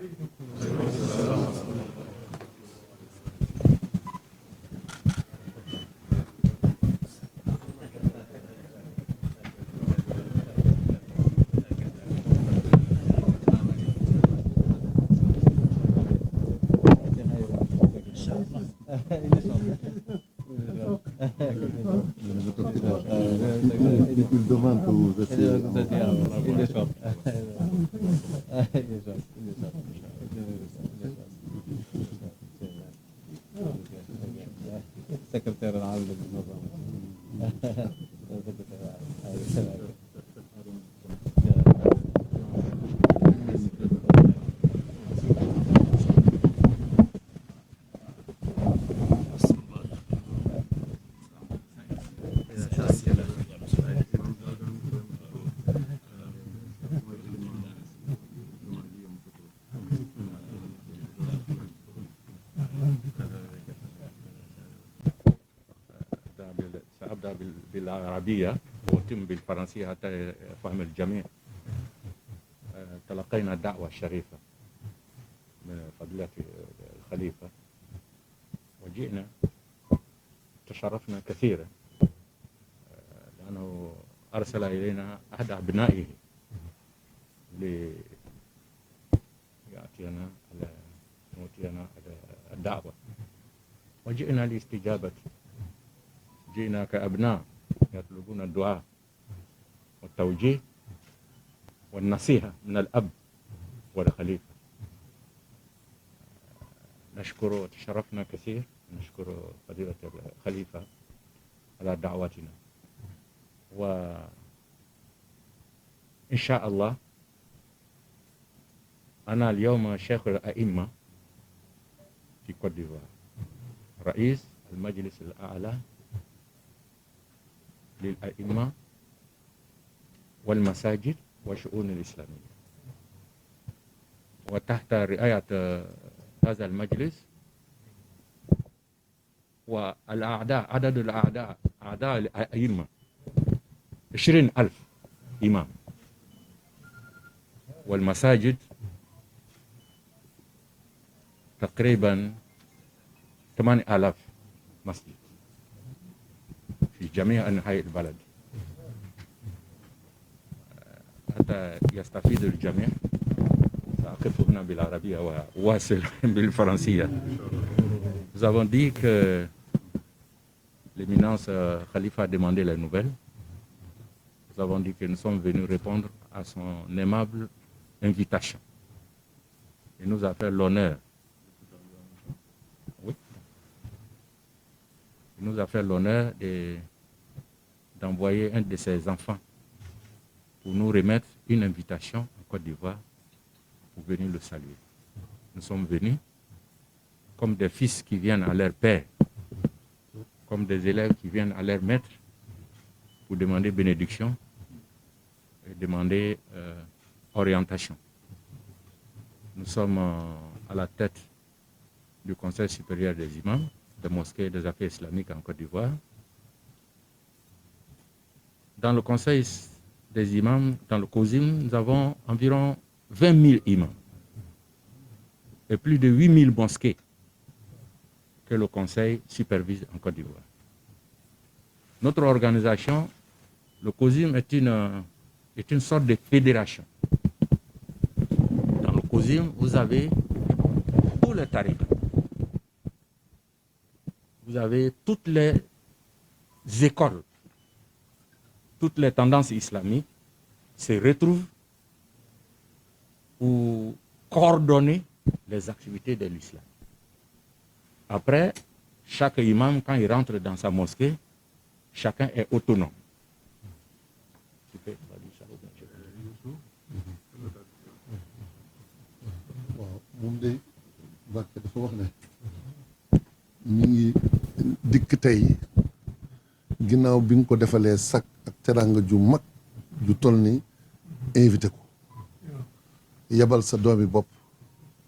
Il demande que vous essayez. Secrétaire العام للمنظمة. سأبدأ بالعربية وأتم بالفرنسية حتى يفهم الجميع. تلقينا الدعوة الشريفة من فضيلة الخليفة وجئنا، تشرفنا كثيرا لأنه أرسل إلينا أحد أبنائه ليأتينا على الدعوة، وجئنا لاستجابة. جئنا كأبناء يطلبون الدعاء والتوجيه والنصيحة من الأب والخليفة. نشكر وتشرفنا كثير، نشكر فضيلة الخليفة على دعوتنا، وإن شاء الله أنا اليوم شيخ الأئمة في كوت ديفوار، رئيس المجلس الأعلى للأئمة والمساجد والشؤون الإسلامية، وتحت رعاية هذا المجلس والأعداء، عدد الأعداء أعداء الأئمة 20,000 إمام، والمساجد تقريبا 8,000 مسجد في جميع أنحاء البلد حتى يستفيد الجميع. سأقف هنا بالعربية وأواصل بالفرنسية. Nous avons dit que l'éminence Khalifa a demandé les nouvelles. Nous avons dit que nous sommes venus répondre à son aimable invitation. Il nous a fait l'honneur. Oui. Il nous a fait l'honneur d'envoyer un de ses enfants pour nous remettre une invitation en Côte d'Ivoire pour venir le saluer. Nous sommes venus comme des fils qui viennent à leur père, comme des élèves qui viennent à leur maître pour demander bénédiction et demander orientation. Nous sommes à la tête du Conseil supérieur des imams, des mosquées et des affaires islamiques en Côte d'Ivoire. Dans le Conseil des imams, dans le COSIM, nous avons environ 20 000 imams et plus de 8 000 mosquées que le Conseil supervise en Côte d'Ivoire. Notre organisation, le COSIM, est une sorte de fédération. Dans le COSIM, vous avez tous les tarifs. Vous avez toutes les écoles, toutes les tendances islamiques se retrouvent pour coordonner les activités de l'islam. Après, chaque imam, quand il rentre dans sa mosquée, chacun est autonome. moom de Mbacke dafa wax ne mi ngi dikk tey ginnaaw bi nga ko defalee sak ak teraanga ju mag ju toll ni invité ko yebal sa doomi bopp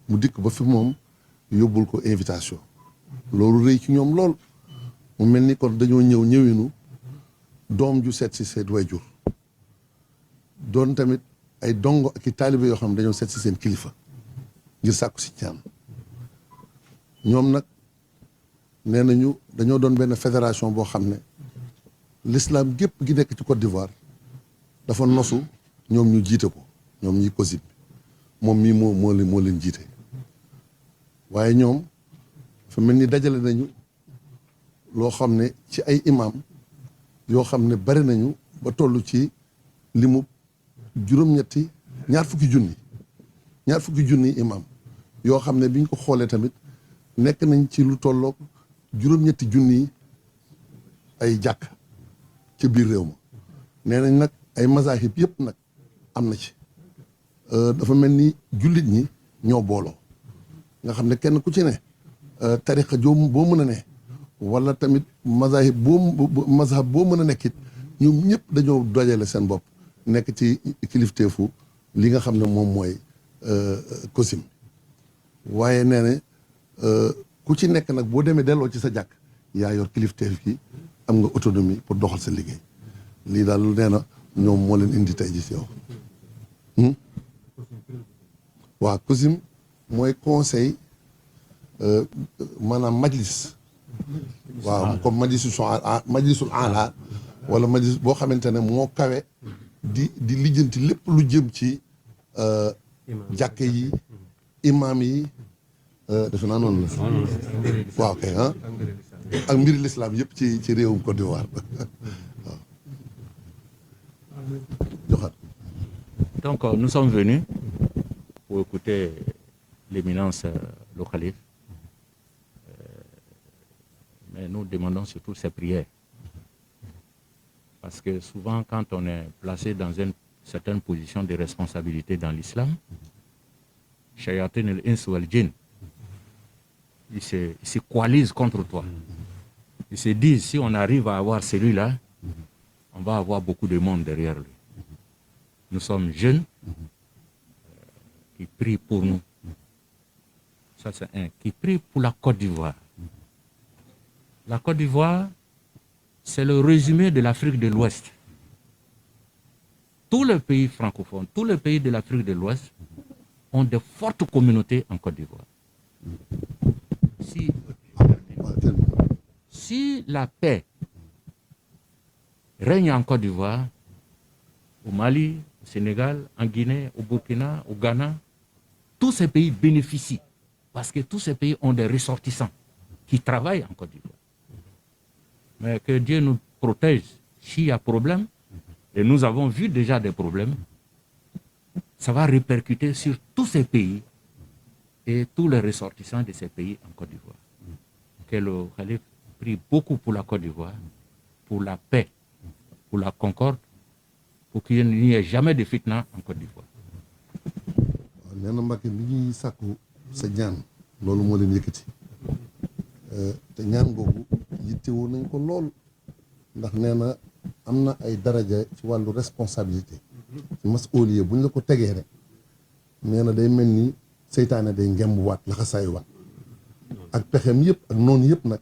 mu dikk ba fi moom yóbbul ko invitation loolu rëy ci ñoom lool mu mel ni kon dañoo ñëwinu doom ju seet si seen waajur doon tamit ay dongo ak i taalibe yoo xam ne dañoo seet si seen kilifa ngir sàkku si ñaan ñoom nag nee nañu dañoo doon benn fédération boo xam ne l'islam gépp gi nekk ci Côte d'Ivoire dafa nosu ñoom ñu jiite ko ñoom ñi COSIP moom mii moo leen jiite waaye ñoom fa mel ni dajale nañu loo xam ne ci ay imam yoo xam ne bari nañu ba toll ci limu juróom-ñetti ñaar fukki junni imam yoo xam ne biñ ko xoolee tamit nekk nañ ci lu tolloog juróom-ñetti junni ay jàkk ci biir réew ma nee nañ nag ay mazahib yëpp nag am na ci dafa mel ni jullit ñi ñoo booloo nga xam ne kenn ku ci ne tariqa boo mën a ne wala tamit mazahib mazhab boo mën a nekkit ñoom ñëpp dañoo dojale seen bopp nekk ci kilifteefu li nga xam ne moom mooy COSIM waaye nee na ku ci nekk nag boo demee delloo ci sa jàkk yaa yor kilifteef gi am nga autonomie pour doxal sa liggéey lii daal nee na ñoom moo leen indi tey ji si yow waaw COSIM mooy conseil maanaam majlis waaw comme majlisul ala wala majlis boo xamante ne moo kawe di lijjanti lépp lu jëm ci jàkke yi imam yi defe naa noonu la waaw kay ak mbiri l'islam yëpp ci réewum Côte d'Ivoire waaw joxaat. Donc nous sommes venus pour écouter l'éminence le khalife mais nous demandons surtout ses prières parce que souvent quand on est placé dans une certaine position de responsabilité dans l'islam, shayatin al-ins wal jinn, ils se coalisent contre toi. Ils se disent, si on arrive à avoir celui-là, on va avoir beaucoup de monde derrière lui. Nous sommes jeunes qui prient pour nous. Ça, c'est un. Qui prie pour la Côte d'Ivoire. La Côte d'Ivoire, c'est le résumé de l'Afrique de l'Ouest. Tous les pays francophones, tous les pays de l'Afrique de l'Ouest ont de fortes communautés en Côte d'Ivoire. Si la paix règne en Côte d'Ivoire, au Mali, au Sénégal, en Guinée, au Burkina, au Ghana, tous ces pays bénéficient parce que tous ces pays ont des ressortissants qui travaillent en Côte d'Ivoire. Mais que Dieu nous protège s'il y a problème, et nous avons vu déjà des problèmes, ça va répercuter sur tous ces pays et tous les ressortissants de ces pays en Côte d'Ivoire. Que le Khalife prie beaucoup pour la Côte d'Ivoire, pour la paix, pour la concorde, pour qu'il n'y ait jamais de fitna en Côte d'Ivoire. nee na Mbacke li ñuy sàkku sa ñaan loolu moo leen yëkkati te ñaan googu yittewoo nañ ko lool ndax nee na am na ay daraja ci wàllu responsabilité ci mas'uliya bu ñu la ko tegee rek nee na day mel ni seytaane day ngemb waat laxasaay waat ak pexem yëpp ak noonu yëpp nag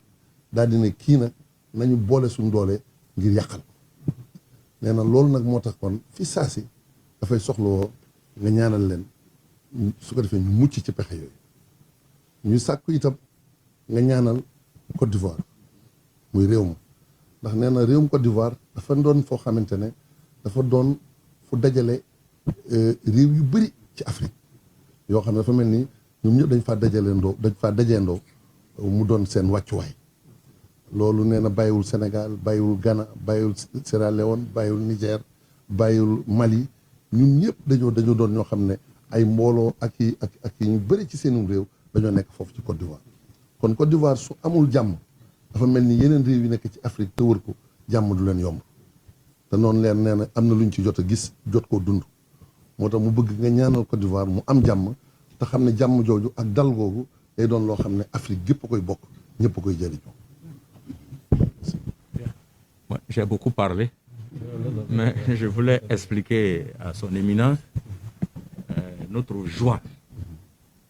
daal di ne kii nag nañu boole suñ doole ngir yàqal ko nee na loolu nag moo tax kon fi saasi dafay soxlawoo nga ñaanal leen su ko defee ñu mucc ci pexe yooyu ñuy sàkku itam nga ñaanal Côte d'Ivoire muy réew ma ndax nee na réewum Côte d'Ivoire dafa doon foo xamante ne dafa doon fu dajale réew yu bëri ci Afrique yoo xam ne dafa mel ni ñoom ñëpp dañ faa dajeendoo mu doon seen wàccuwaay loolu nee na bàyyiwul Sénégal bàyyiwul Ghana bàyyiwul Sierra Leone bàyyiwul Niger bàyyiwul Mali ñun ñëpp dañoo doon ñoo xam ne ay mbooloo ak yi ñu bëri ci seenum réew dañoo nekk foofu ci Côte d'Ivoire kon Côte d'Ivoire su amul jàmm dafa mel ni yeneen réew yi nekk ci Afrique te wër ko jàmm du leen yomb te noonu leen nee na am na lu ñu ci jot a gis jot koo dund moo tax mu bëgg nga ñaanal Côte d'Ivoire mu am jàmm te xam ne jàmm jooju ak dal googu day doon loo xam ne Afrique gépp a koy bokk ñëpp a koy jëriñoo. J'ai beaucoup parlé, mais je voulais expliquer à son éminence notre joie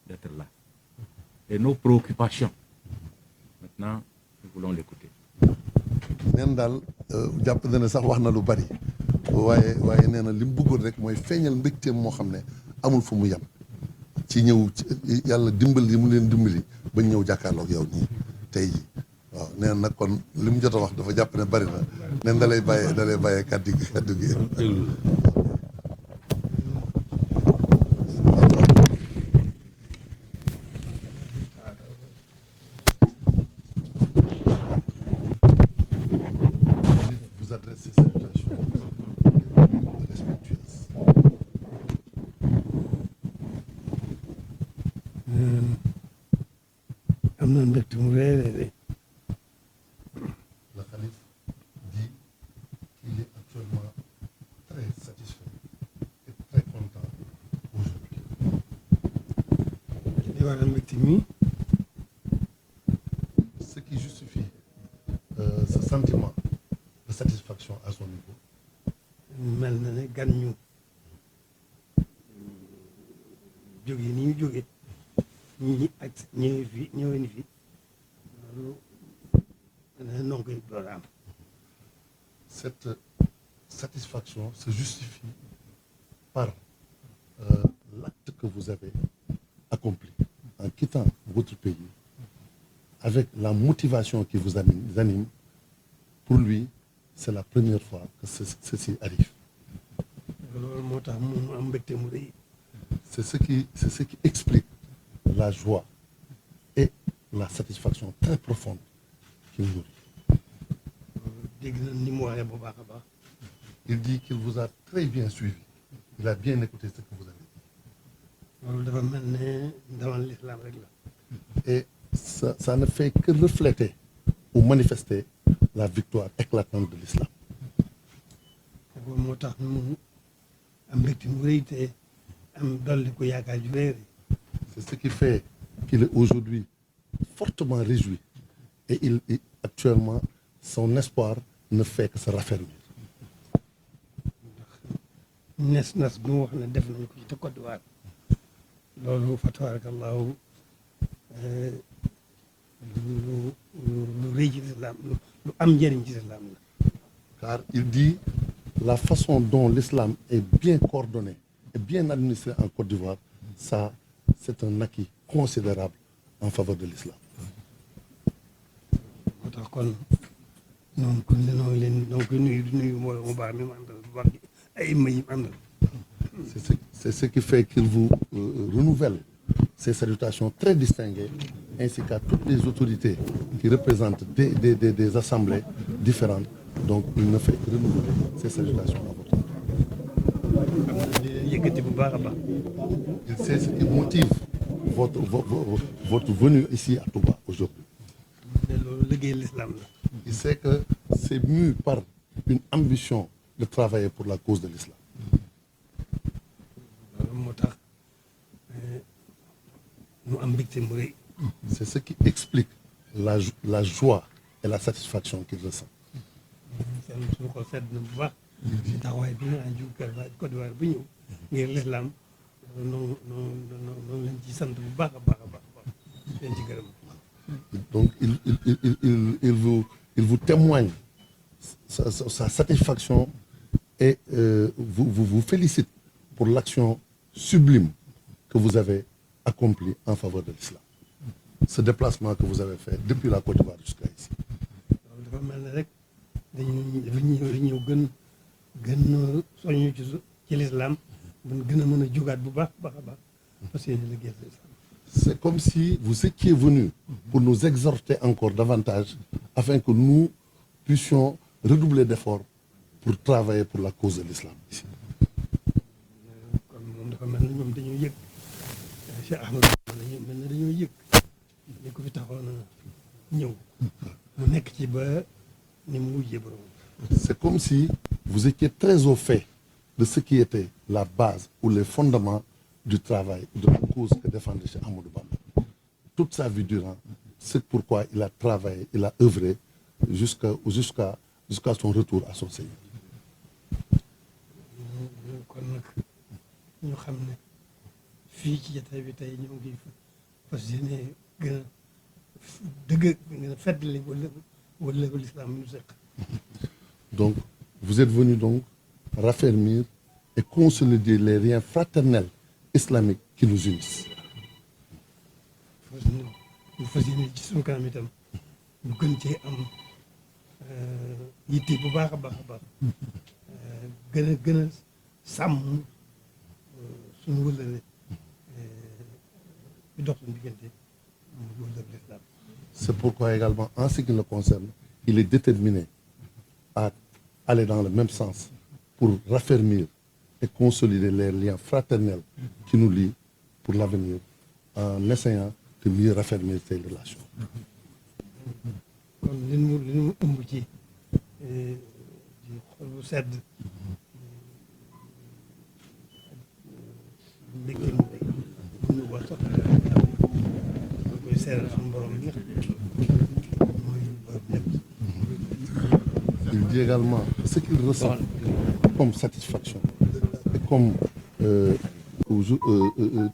d'être là et nos préoccupations. Maintenant, nous voulons l'écouter. neen daal jàpp na ne sax wax na lu bari waaye nee na li mu bëggoon rek mooy feeñal mbégteem moo xam ne amul fu mu yem ci ñëw yàlla dimbali mu leen dimbali ba ñëw jàkkaarloog yow nii tey ji waaw nee na nag kon li mu jot a wax dafa jàpp ne bari na nen da lay bàyyee kàddu gi vous adresse ces salutations respectueuses. am na mbégte mu rëy a rëy. Le khalife dit qu'il est actuellement très satisfait et très content aujourd'hui. li waral mbégte mi Ce qui justifie ce sentiment de satisfaction à son niveau, mel na ne gan ñu jóge ni ñu jóge ñi ak ñëwee fi loolu dana noo koy door a am. cette satisfaction se justifie par l'acte que vous avez accompli en quittant votre pays avec la motivation qui vous anime. Pour lui, c'est la première fois que ceci arrive. loolu moo tax mu am mbégte mu rëy. C'est ce qui explique la joie et la satisfaction très profonde qu'il nourrit. dégg na ni mu waxee bu baax a baax. Il dit qu'il vous a très bien suivi. Il a bien écouté ce que vous avez dit. loolu dafa mel ne ndawal l'islam rek la. Et ça ne fait que refléter ou manifester la victoire éclatante de l'islam. loolu moo tax mu am mbégte mu rëy te am dolli ko yaakaar ju rëy. C'est ce qui fait qu'il est aujourd'hui fortement réjoui. Et actuellement, son espoir ne fait que se raffermir. nas bi mu wax ne def nañ ko ci te Côte d'Ivoire loolu fa tabarakallahu lu rëy ci l'islam lu am njëriñ ci l'islam la. Car il dit la façon dont l'islam est bien coordonné et bien administré en Côte d'Ivoire, ça, c'est un acquis considérable en faveur de l'islam. moo tax kon noonu kon noo leen donc nuyu mbooloo mu baax mi mu àndal bu baax ay imma yi mu àndal. C'est ce qui fait qu'il vous renouvelle ces salutations très distinguées, ainsi qu'à toutes les autorités qui représentent des assemblées différentes. Donc, il ne fait que renouveler ces salutations à votre tour. am na li leen yëkkati bu baax a baax. Il sait ce qui motive votre venue ici à Touba aujourd'hui. te loolu liggéey l'islam la. Il sait que c'est mû par une ambition de travailler pour la cause de l'islam. loolu moo tax mu am mbégte mu rëy. C'est ce qui explique la joie et la satisfaction qu'il ressent. suñu xol sedd na bu baax. taxawaay bi nga xam ne Côte d'Ivoire bu ñëw ngir l'islam noonu leen ci sant bu baax a baax a baax leen ci gërëm. Donc, il vous témoigne sa satisfaction et vous félicite pour l'action sublime que vous avez accomplie en faveur de l'islam. Ce déplacement que vous avez fait depuis la Côte d'Ivoire jusqu'à ici. loolu dafa mel ne rek dafa ñëw gën soññu ci l'islam gën a mën a jógaat bu baax a baax parce que liggéey l'islam. C'est comme si vous étiez venu pour nous exhorter encore davantage afin que nous puissions redoubler d'efforts pour travailler pour la cause de l'islam ici. kon moom dafa mel ne ñoom dañoo yëg Cheikh Ahmadou mel ne dañoo yëg li ko fi taxoon a ñëw mu nekk ci ba ni mu wujjee borom. C'est comme si vous étiez très au fait de ce qui était la base ou les fondements du travail, de la cause que défendait Cheikh Ahmadou Bamba. Toute sa vie durant, c'est pourquoi il a travaillé, il a œuvré jusqu'à son retour à son Seigneur. kon nag ñu xam ne fii ci jotaay bi tey ñoo ngi fas yéene gën a dëgg gën a feddali wala l'islam ñu seq. Donc, vous êtes venu donc raffermir et consolider les liens fraternels islamiques qui nous unissent. ñu fas yéene ci suñu kanam itam ñu gën cee am yitte bu baax a baax a baax gën a sàmm suñu wëllëre bi dox suñu diggante mu wëllëre l'islam. C'est pourquoi également, en ce qui le concerne, il est déterminé à aller dans le même sens pour raffermir et consolider les liens fraternels qui nous lient pour l'avenir, en essayant de mieux raffermir ces relations. kon li mu ëmb ci xol bu sedd mbégte mu rëy mënu ko sax ñu koy seeral suñu borom bi nga xam ne mooy borom lépp. Il dit également ce qu'il ressent comme satisfaction et comme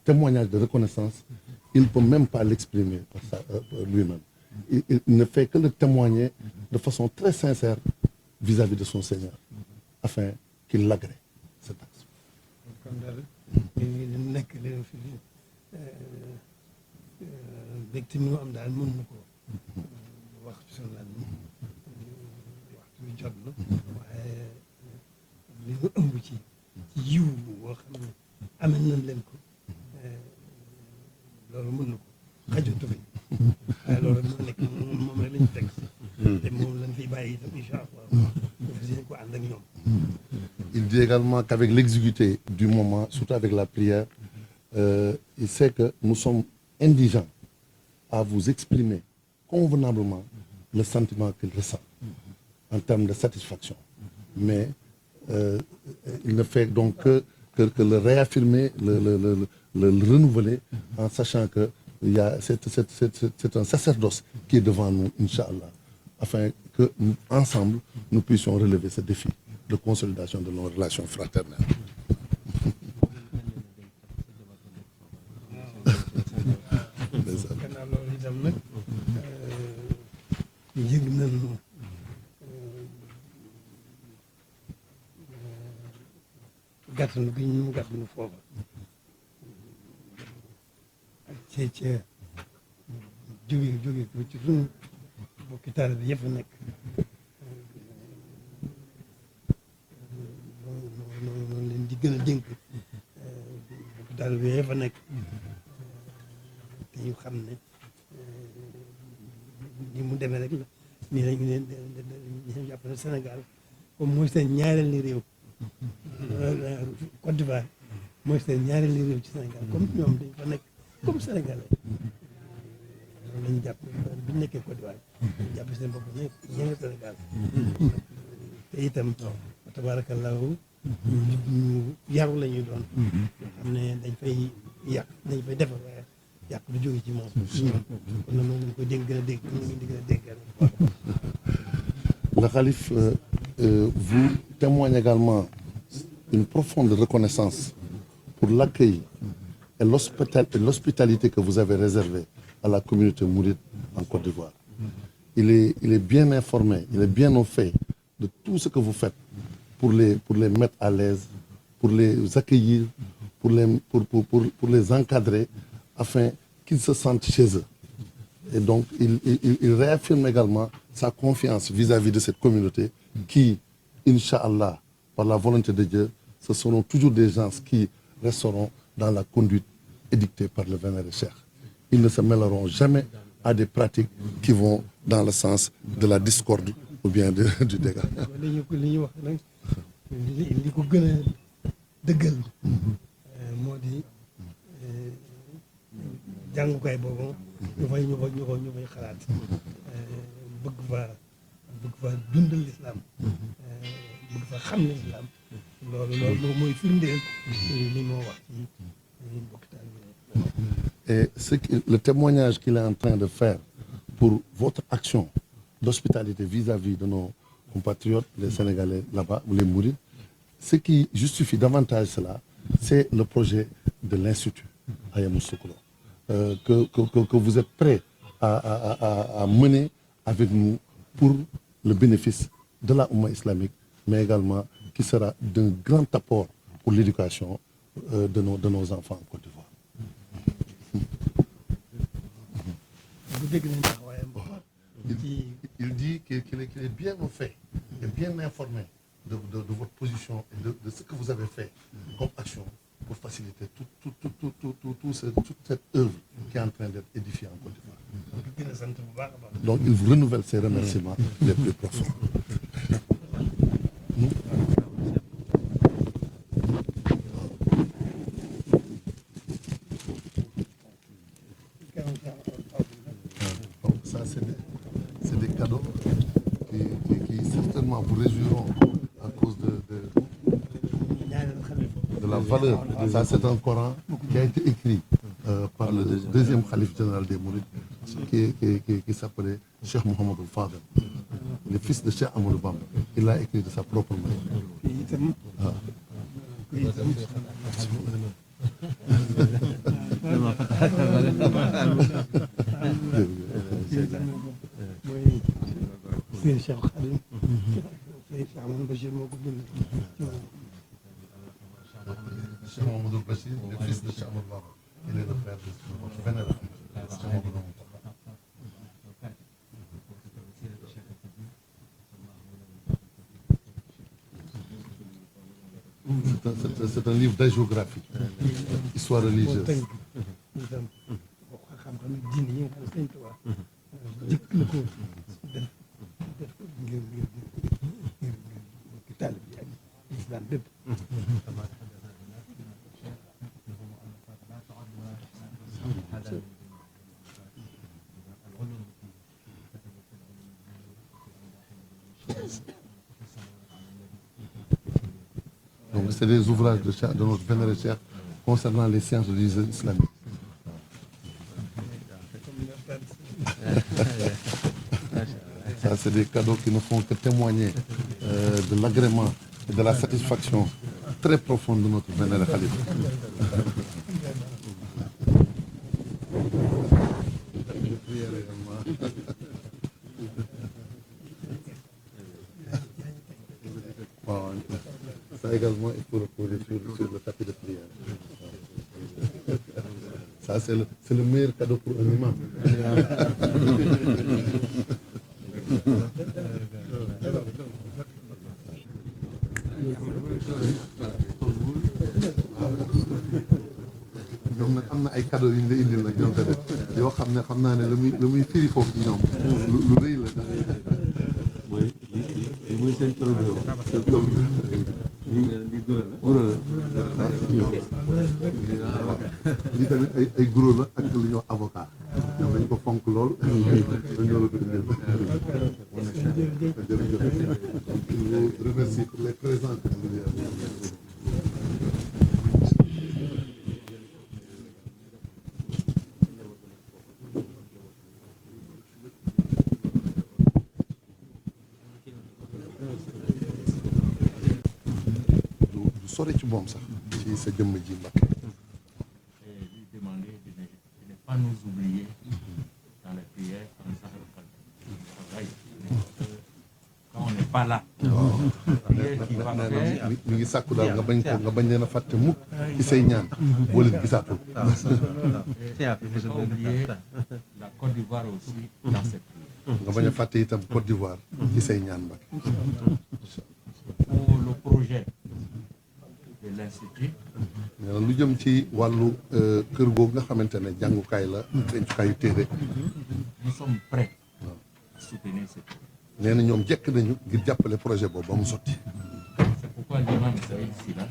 témoignage de reconnaissance, il ne peut même pas l'exprimer lui-même. Il ne fait que le témoigner de façon très sincère vis-à-vis de son Seigneur, afin qu'il l'agrée, cet acte. kon daal li nekk leen fi mbégte mi mu am daal mën na ko wax ci sunu laaj waxtu bi jot na waaye li mu ëmb ci yiw boo xam ne amee nañ leen ko loolu mën na ko xajatu fi waaye loolu moo nekk moom rek la ñu teg te moom lañ fiy bàyyi itam incha allah dinañ ko ànd ak ñoom. Il dit également qu'avec l'exiguïté du moment, surtout avec la prière, il sait que nous sommes indigents à vous exprimer convenablement le sentiment qu'il ressent en termes de satisfaction. Mais il ne fait donc que le réaffirmer, le renouveler, en sachant que c'est un sacerdoce qui est devant nous, Inch'Allah, afin que ensemble nous puissions relever ce défi de consolidation de nos relations fraternelles. gannaaw loolu itam nag yëg nañu gàttanu gi ñu gàttanu foofa ak ca jóge ko ci suñu bokki taalibe bi yëpp nekk noonu leen di gën a dénk bokki taalibe bi yëpp nekk te ñu xam ne ni mu demee rek la nii lañu leen ñu jàpp ne Sénégal comme mooy seen ñaareelu réew Côte d'Ivoire mooy seen ñaareelu réew ci Sénégal comme ñoom dañ fa nekk comme sénégalais loolu lañu jàpp bi ñu nekkee Côte d'Ivoire dañu jàpp seen bopp ne ñeneen Sénégal te itam tabarakallahu ñu yaru la ñuy doon yoo xam ne dañ fay yàq dañ fay defar waaye yàq du jóge ci moom kon nag moom lañ koy dégg gën a dégg ñu ngi di gën a dégg. Le Khalife vous témoigne également une profonde reconnaissance pour l'accueil et l'hospitalité que vous avez réservée à la communauté mouride en Côte d'Ivoire. Il est bien informé, il est bien au fait de tout ce que vous faites pour les mettre à l'aise, pour les accueillir, pour les encadrer, afin qu'ils se sentent chez eux. Et donc, il réaffirme également sa confiance vis-à-vis de cette communauté qui, Inch'Allah, par la volonté de Dieu, ce seront toujours des gens qui resteront dans la conduite édictée par le vénéré Cheikh. Ils ne se mêleront jamais à des pratiques qui vont dans le sens de la discorde ou bien du dégât. li ñuy wax nag li ko gën a dëggal moo di jàngukaay boobu ñu fay xalaat bëgg fa dundal l'islam bëgg fa xam ne l'islam loolu mooy firndeel li moo wax ci mbokki taalibe Et le témoignage qu'il est en train de faire pour votre action d'hospitalité vis-à-vis de nos compatriotes, les Sénégalais là-bas, ou les Mourides, ce qui justifie davantage cela, c'est le projet de l'Institut Ayamou Sokolo, que vous êtes prêts à mener avec nous pour le bénéfice de la Oumma islamique, mais également qui sera d'un grand apport pour l'éducation de nos enfants en Côte d'Ivoire. dégg nañ taxawaayam bu baax ci Il dit qu'il est bien au fait et bien informé de votre position et de ce que vous avez fait comme action pour faciliter toute cette œuvre qui est en train d'être édifiée en Côte d'Ivoire. di gën a sant bu baax a baax. Donc il vous renouvelle ses remerciements les plus profonds. Donc ça c'est des cadeaux qui certainement vous réjouiront à cause de la valeur. Ça c'est un Coran qui a été écrit par le deuxième khalife général des Mourides qui s'appelait Cheikh Mohamed Fadel, le fils de Cheikh Amadou Bamba. Il l'a écrit de sa propre main. mooy Sëriñ Cheikh Khadim. Sëriñ Cheikh Amadou Bachir moo ko bind. Cheikh Mamadou Bachir, le fils de Cheikh Amadou Bamba. Il est le père de notre vénérable Cheikh Mamadou Bamba. C'est un livre d'hagiographie, histoire religieuse. itam xam-xam diine yi nga xam ne Sëriñ Tuubaa jëkk na ko def ko ngir taalib yi ak islam bépp. Donc c'est des ouvrages de notre vénéré Cheikh concernant les sciences religieuses islamiques. Ça c'est des cadeaux qui ne font que témoigner de l'agrément et de la satisfaction très profonde de notre vénéré Khalife. Ça également, il faut reposer sur le tapis de prière. Ça, c'est le meilleur cadeau pour un imam. ñoom nag am na ay cadeaux yu ñu la indil nag ñoom tamit yoo xam ne lu muy firi foofu ci ñoom lu rëy la. mooy seen problème. lii tamit ay guro la ak lu ñuy wax avocat ñoom dañ ko fonk lool dañoo la ko indil. jërëjëf je vous remercie pour les présents que vous avez. sore ci moom sax ci sa jëmm ji Mbacké. Lui demander de ne pas nous oublier dans les prières en Sahel quand on n'est pas là. Prière qui va faire. mi ngi sàkku daal nga bañ leen a fàtte mukk ci say ñaan boo leen gisaatul. Ne pas oublier la Côte d'Ivoire aussi dans cette prière. nga bañ a fàtte itam Côte d'Ivoire ci say ñaan Mbacké. Pour le projet de l'Institut. nee na lu jëm ci wàllu kër googu nga xamante ne jàngukaay la dencukaayu téere. Nous sommes prêts à soutenir ce projet. nee na ñoom jekk nañu ngir jàppale projet boobu ba mu sotti. C'est pourquoi l'imam Saïd Sila,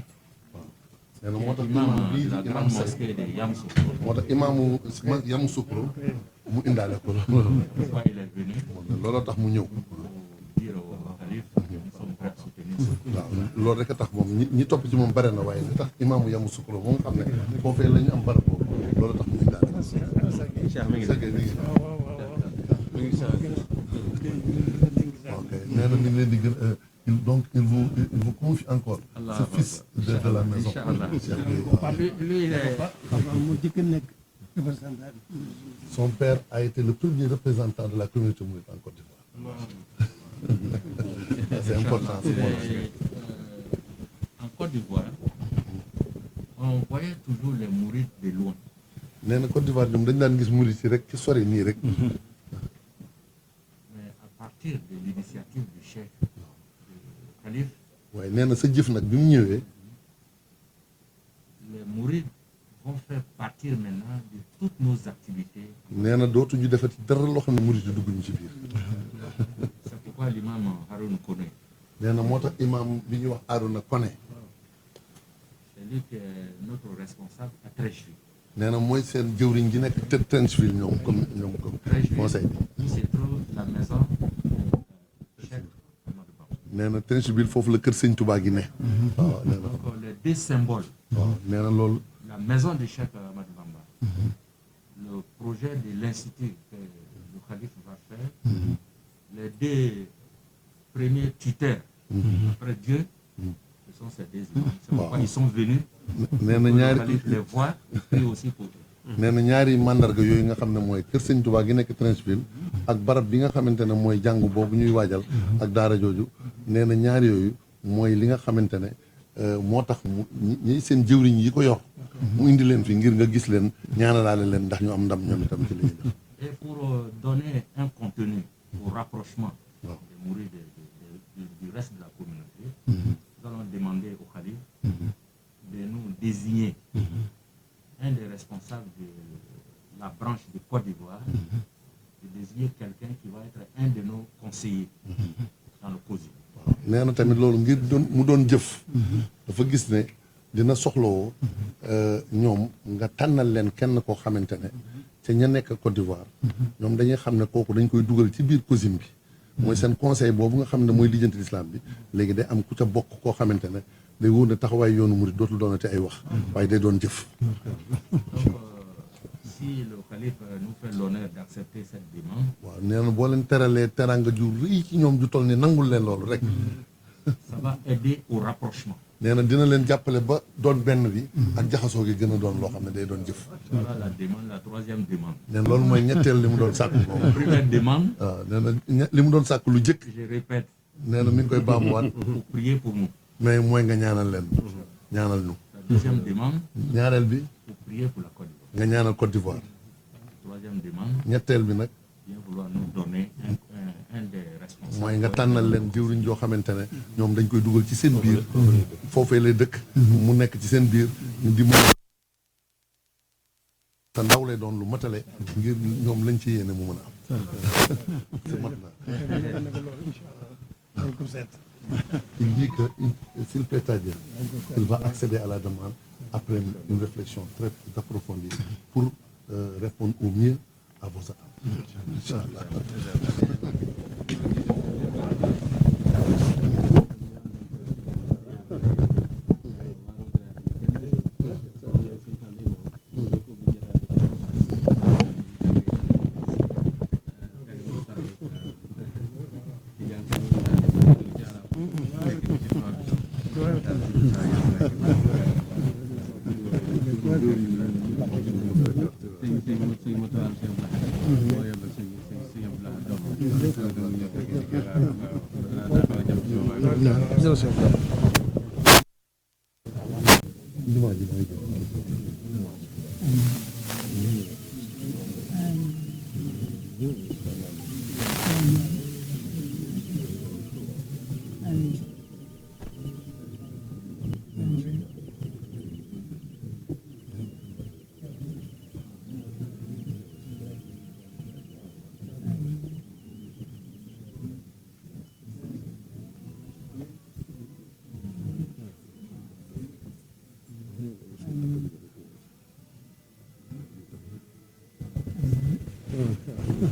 nee na moo tax imam imam bii de la imam grande Seck mosquée de Yamoussoukro, moo tax imaamu Yamoussoukro mu indaale ko pourquoi il est venu looloo tax mu ñëw. pour dire au Khalif que nous sommes prêts à soutenir ce projet. waaw loolu rek a tax moom ñi topp ci moom bare na waaye li tax imaamu Yamoussoukro moom xam ne foofee la ñu am barab boobu loolu tax mu indaale ko. ok nee na mi ngi leen di gën donc il vous confie encore ce fils de la maison. Lui, il est mu jëkk nekk représentant. Son père a été le premier représentant de la communauté mouride en Côte d'Ivoire. C'est important. En Côte d'Ivoire, on voyait toujours les mourides de loin. nee na Côte d'Ivoire ñoom dañ daan gis murid yi rek ci sori nii rek. nee na sa jëf nag bi mu ñëwee les mourides vont faire partir maintenant de toutes nos activités. nee na dootuñu defati dara loo xam ne murid yi dugg ñu ci biir C'est pourquoi l'imam Haroun Koné, nee na moo tax imam bi ñuy wax Arouna Koné c'est lui qui est notre responsable à Treichville. nee na mooy seen jëwriñ ji nekk te Treichville ñoom comme conseil bi Où se trouve la maison Cheikh Ahmadou Bamba. nee na Treichville foofu la kër sëñ Touba gi ne waaw nee na Donc les deux symboles, waaw nee na loolu la maison de Cheikh Ahmadou Bamba, le projet de l'institut que le calife va faire, les deux premiers tuteurs après Dieu, ce sont ces deux imams. C'est pourquoi ils sont venus nee na pour le ñaari calife les voir et aussi pour eux. nee na ñaari mandarga yooyu nga xam ne mooy kër sëñ Touba gi nekk Treichville ak barab bi nga xamante ne mooy jàngu boobu ñuy waajal ak daara jooju nee na ñaari yooyu mooy li nga xamante ne moo tax mu ñi seen jëwriñ yi ko yor mu indi leen fi ngir nga gis leen ñaanalaale leen ndax ñu am ndam ñoom itam ci li ñuy def. Et pour donner un contenu au rapprochement des mourides du reste de la communauté, nous allons demander au calife de nous désigner un des responsables de la branche de Côte d'Ivoire, de désigner quelqu'un qui va être un de nos conseillers dans le COSI. nee na tamit loolu ngir mu doon jëf dafa gis ne dina soxlawoo ñoom nga tànnal leen kenn koo xamante ne ca ña nekk Côte d'Ivoire ñoom dañuy xam ne kooku dañ koy dugal ci biir COSIM bi mooy seen conseil boobu nga xam ne mooy lijjanti l'islam bi léegi day am ku ca bokk koo xamante ne day wóor ne taxawaay yoonu murid dootul doonati ay wax waaye day doon jëf. Donc, si le calife nous fait l'honneur d'accepter cette demande, waaw nee na boo leen teralee teranga ju rëy ci ñoom ju toll ni nangul leen loolu rek ça va aider au rapprochement. nee na dina leen jàppale ba doon benn bi ak jaxasoo gi gën a doon loo xam ne day doon jëf. Voilà la demande, la troisième demande. nee na loolu mooy ñetteel li mu doon sàkku boobu. Première demande, waaw nee na li mu doon sàkku lu jëkk je répète, nee na mi ngi koy baamuwaat pour prier pour nous. mais mooy nga ñaanal leen ñaanal ñu. La deuxième demande, ñaareel bi pour prier pour la Côte d'Ivoire. nga ñaanal Côte d'Ivoire. La troisième demande, ñetteel bi nag bien vouloir nous donner un des responsables. mooy nga tànnal leen jëwriñ joo xamante ne ñoom dañ koy dugal ci seen biir foofee lay dëkk mu nekk ci seen biir ñu di mën te ndaw lay doon lu matale ngir ñoom lañ ci yéene mu mën a am c'est mat na il dit que s'il plaît à Dieu il va accéder à la demande après une réflexion très approfondie pour répondre au mieux à vos attentes. Inch'Allah.